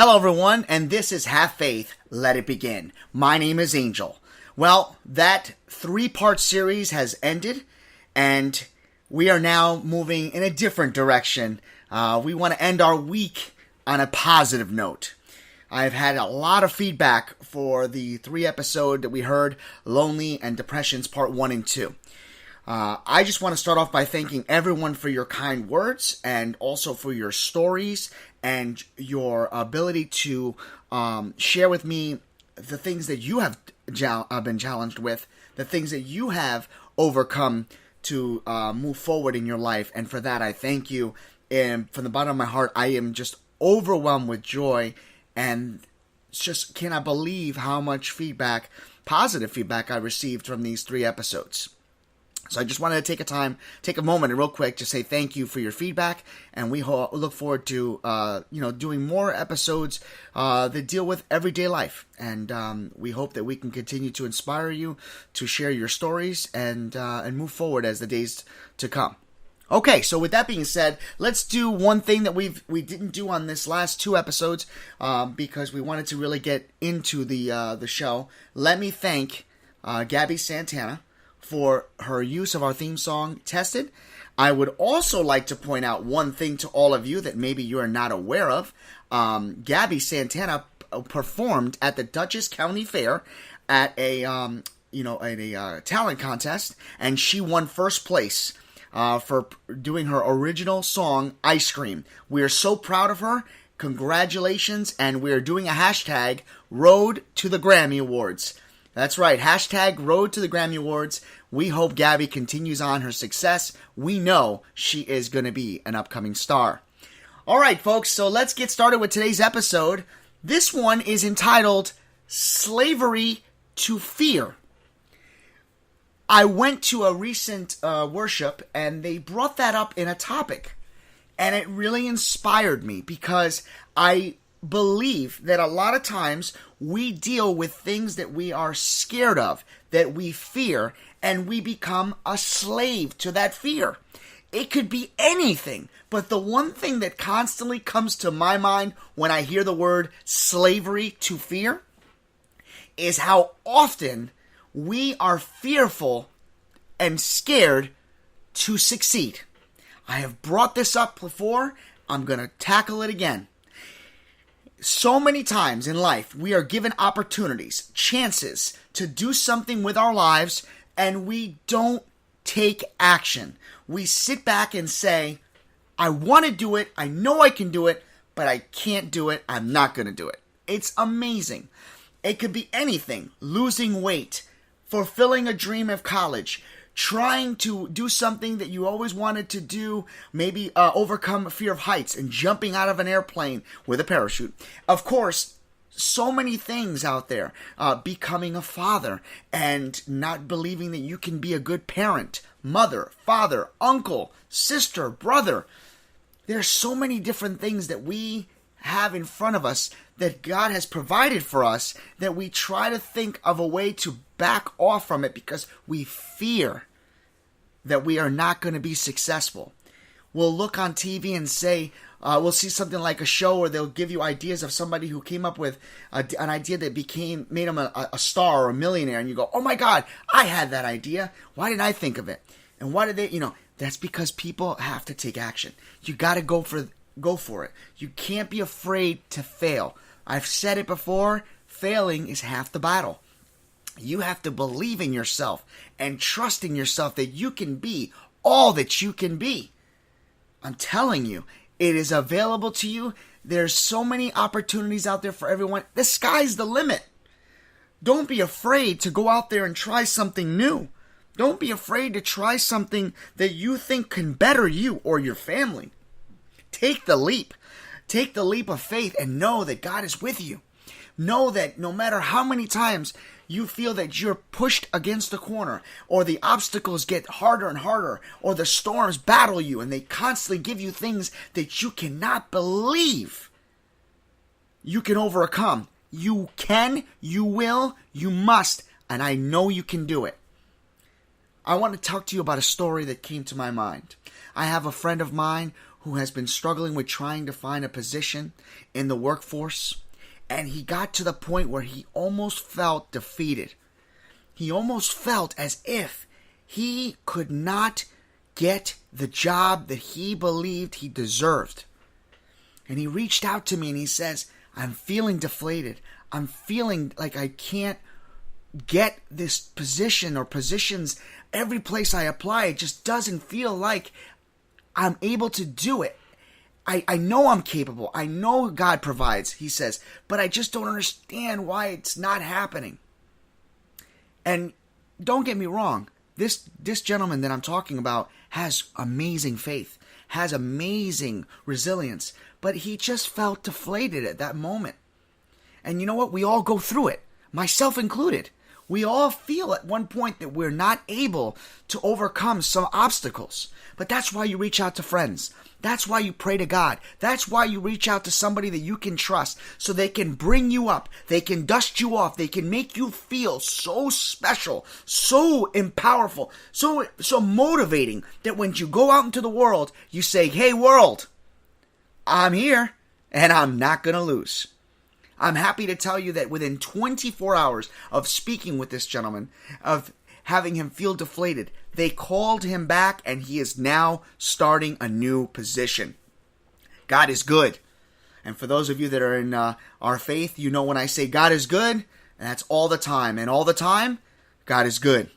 Hello everyone, and this is Have Faith, Let It Begin. My name is Angel. Well, that 3-part series has ended, and we are now moving in a different direction. We want to end our week on a positive note. I've had a lot of feedback for the 3-episode that we heard, Lonely and Depressions Part 1 and 2. I just want to start off by thanking everyone for your kind words and also for your stories and your ability to share with me the things that you have been challenged with, the things that you have overcome to move forward in your life. And for that, I thank you. And from the bottom of my heart, I am just overwhelmed with joy and just cannot believe how much feedback, positive feedback I received from these 3 episodes. So I just wanted to take a moment and real quick to say thank you for your feedback, and we look forward to doing more episodes that deal with everyday life, and we hope that we can continue to inspire you to share your stories and move forward as the days to come. Okay, so with that being said, let's do one thing that we didn't do on this last 2 episodes because we wanted to really get into the show. Let me thank GABBIE SANTANA for her use of our theme song, Tested. I would also like to point out one thing to all of you that maybe you are not aware of. GABBIE SANTANA performed at the Dutchess County Fair at a talent contest, and she won first place for doing her original song, Ice Cream. We are so proud of her. Congratulations, and we are doing a hashtag, Road to the Grammy Awards. That's right, hashtag Road to the Grammy Awards. We hope GABBIE continues on her success. We know she is going to be an upcoming star. All right, folks, so let's get started with today's episode. This one is entitled Slavery to Fear. I went to a recent worship, and they brought that up in a topic. And it really inspired me because I believe that a lot of times we deal with things that we are scared of, that we fear, and we become a slave to that fear. It could be anything, but the one thing that constantly comes to my mind when I hear the word slavery to fear is how often we are fearful and scared to succeed. I have brought this up before. I'm going to tackle it again. So many times in life, we are given opportunities, chances to do something with our lives, and we don't take action. We sit back and say, I want to do it, I know I can do it, but I can't do it, I'm not going to do it. It's amazing. It could be anything: losing weight, fulfilling a dream of college, trying to do something that you always wanted to do, maybe overcome a fear of heights and jumping out of an airplane with a parachute. Of course, so many things out there. Becoming a father and not believing that you can be a good parent, mother, father, uncle, sister, brother. There are so many different things that we have in front of us that God has provided for us that we try to think of a way to back off from it because we fear that we are not going to be successful. We'll look on TV and say, we'll see something like a show where they'll give you ideas of somebody who came up with an idea that made them a star or a millionaire, and you go, oh my God, I had that idea. Why didn't I think of it? And why did they, that's because people have to take action. You got to go for it. You can't be afraid to fail. I've said it before, failing is half the battle. You have to believe in yourself and trust in yourself that you can be all that you can be. I'm telling you, it is available to you. There's so many opportunities out there for everyone. The sky's the limit. Don't be afraid to go out there and try something new. Don't be afraid to try something that you think can better you or your family. Take the leap. Take the leap of faith and know that God is with you. Know that no matter how many times you feel that you're pushed against the corner, or the obstacles get harder and harder, or the storms battle you and they constantly give you things that you cannot believe you can overcome. You can, you will, you must, and I know you can do it. I want to talk to you about a story that came to my mind. I have a friend of mine who has been struggling with trying to find a position in the workforce. And he got to the point where he almost felt defeated. He almost felt as if he could not get the job that he believed he deserved. And he reached out to me and he says, I'm feeling deflated. I'm feeling like I can't get this position or positions. Every place I apply, it just doesn't feel like I'm able to do it. I know I'm capable. I know God provides, he says, but I just don't understand why it's not happening. And don't get me wrong, this gentleman that I'm talking about has amazing faith, has amazing resilience, but he just felt deflated at that moment. And you know what? We all go through it, myself included. We all feel at one point that we're not able to overcome some obstacles. But that's why you reach out to friends. That's why you pray to God. That's why you reach out to somebody that you can trust so they can bring you up. They can dust you off. They can make you feel so special, so powerful, so motivating that when you go out into the world, you say, hey world, I'm here and I'm not going to lose. I'm happy to tell you that within 24 hours of speaking with this gentleman, of having him feel deflated, they called him back and he is now starting a new position. God is good. And for those of you that are in our faith, you know when I say God is good, that's all the time. And all the time, God is good.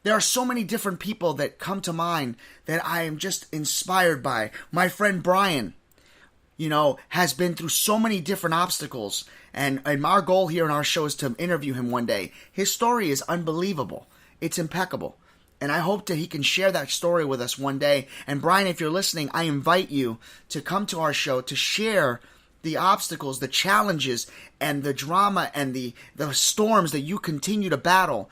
There are so many different people that come to mind that I am just inspired by. My friend Brian, has been through so many different obstacles. And our goal here in our show is to interview him one day. His story is unbelievable. It's impeccable. And I hope that he can share that story with us one day. And Brian, if you're listening, I invite you to come to our show to share the obstacles, the challenges, and the drama and the storms that you continue to battle.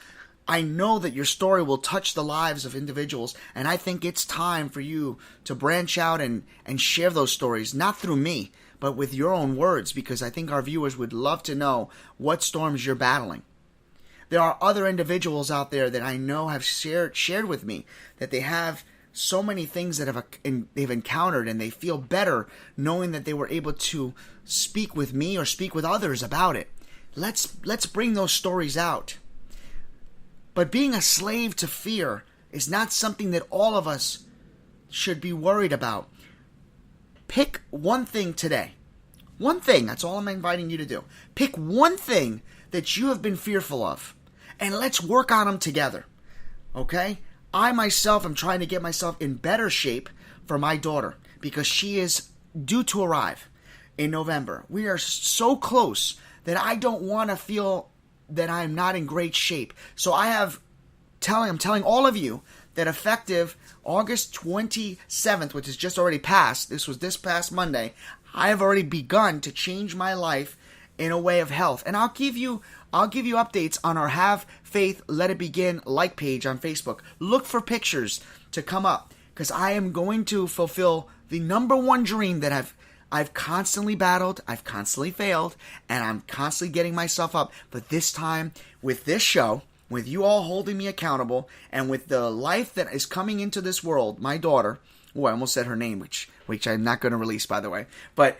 I know that your story will touch the lives of individuals, and I think it's time for you to branch out and share those stories, not through me, but with your own words, because I think our viewers would love to know what storms you're battling. There are other individuals out there that I know have shared with me that they have so many things that they've encountered, and they feel better knowing that they were able to speak with me or speak with others about it. Let's bring those stories out. But being a slave to fear is not something that all of us should be worried about. Pick one thing today. One thing, that's all I'm inviting you to do. Pick one thing that you have been fearful of, and let's work on them together. Okay? I myself am trying to get myself in better shape for my daughter because she is due to arrive in November. We are so close that I don't want to feel that I'm not in great shape. So I'm telling all of you that effective August 27th, which is just already passed, this past Monday, I have already begun to change my life in a way of health. And I'll give you updates on our Have Faith, Let It Begin like page on Facebook. Look for pictures to come up because I am going to fulfill the number one dream that I've constantly battled, I've constantly failed, and I'm constantly getting myself up. But this time, with this show, with you all holding me accountable, and with the life that is coming into this world, my daughter, I almost said her name, which I'm not going to release, by the way, but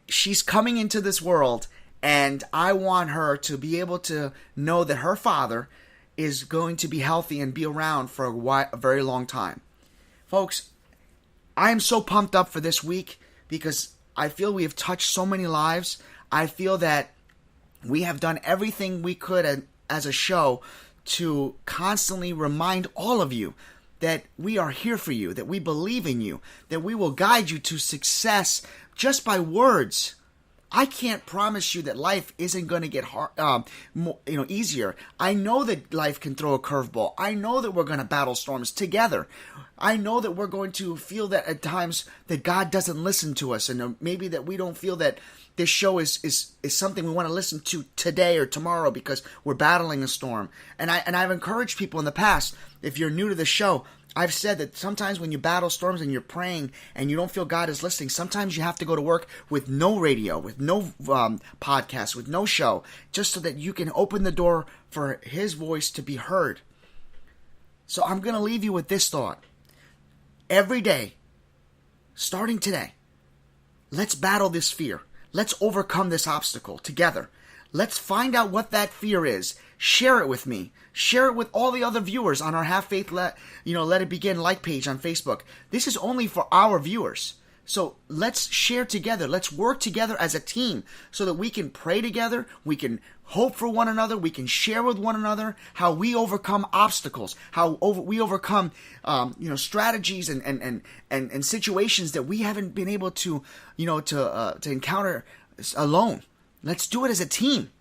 she's coming into this world, and I want her to be able to know that her father is going to be healthy and be around for a very long time. Folks, I am so pumped up for this week because I feel we have touched so many lives. I feel that we have done everything we could as a show to constantly remind all of you that we are here for you, that we believe in you, that we will guide you to success just by words. I can't promise you that life isn't going to get hard, easier. I know that life can throw a curveball. I know that we're going to battle storms together. I know that we're going to feel that at times that God doesn't listen to us, and maybe that we don't feel that this show is something we want to listen to today or tomorrow because we're battling a storm. And I've encouraged people in the past, if you're new to the show, I've said that sometimes when you battle storms and you're praying and you don't feel God is listening, sometimes you have to go to work with no radio, with no podcast, with no show, just so that you can open the door for His voice to be heard. So I'm going to leave you with this thought. Every day, starting today, let's battle this fear. Let's overcome this obstacle together. Let's find out what that fear is. Share it with me. Share it with all the other viewers on our Have Faith Let It Begin like page on Facebook. This is only for our viewers. So let's share together. Let's work together as a team so that we can pray together. We can hope for one another. We can share with one another how we overcome obstacles, we overcome strategies and situations that we haven't been able to encounter alone. Let's do it as a team.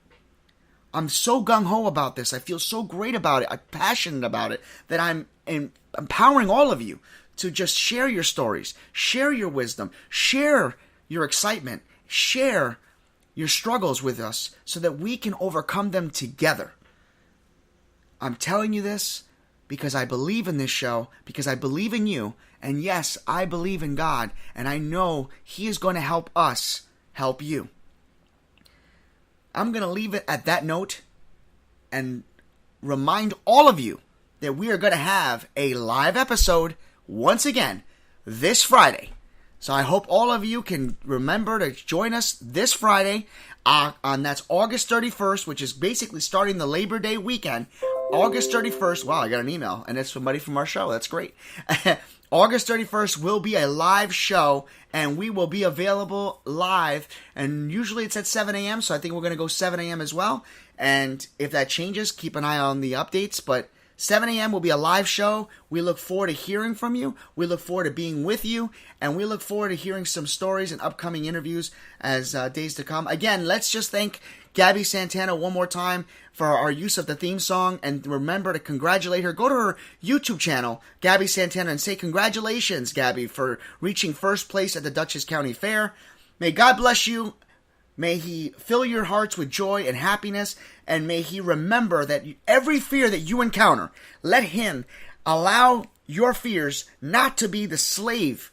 I'm so gung-ho about this. I feel so great about it. I'm passionate about it that I'm empowering all of you to just share your stories, share your wisdom, share your excitement, share your struggles with us so that we can overcome them together. I'm telling you this because I believe in this show, because I believe in you, and yes, I believe in God, and I know He is going to help us help you. I'm going to leave it at that note and remind all of you that we are going to have a live episode once again this Friday. So I hope all of you can remember to join us this Friday. That's August 31st, which is basically starting the Labor Day weekend. August 31st. Wow, I got an email, and it's somebody from our show. That's great. August 31st will be a live show, and we will be available live. And usually it's at 7 a.m., so I think we're going to go 7 a.m. as well. And if that changes, keep an eye on the updates. But 7 a.m. will be a live show. We look forward to hearing from you. We look forward to being with you. And we look forward to hearing some stories and upcoming interviews as days to come. Again, let's just thank GABBIE Santana one more time for our use of the theme song. And remember to congratulate her. Go to her YouTube channel, GABBIE Santana, and say congratulations, GABBIE, for reaching first place at the Dutchess County Fair. May God bless you. May He fill your hearts with joy and happiness, and may He remember that every fear that you encounter, let Him allow your fears not to be the slave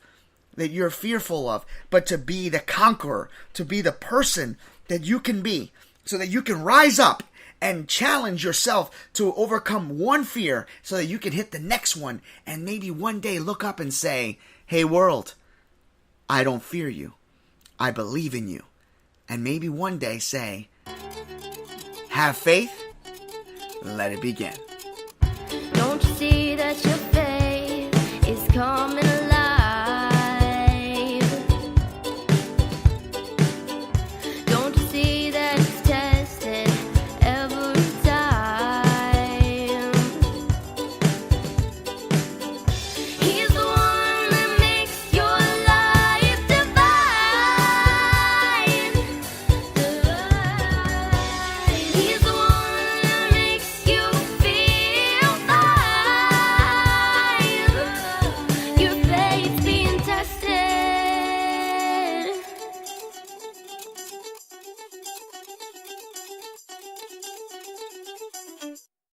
that you're fearful of, but to be the conqueror, to be the person that you can be, so that you can rise up and challenge yourself to overcome one fear so that you can hit the next one, and maybe one day look up and say, "Hey world, I don't fear you. I believe in you." And maybe one day say, "Have faith, let it begin."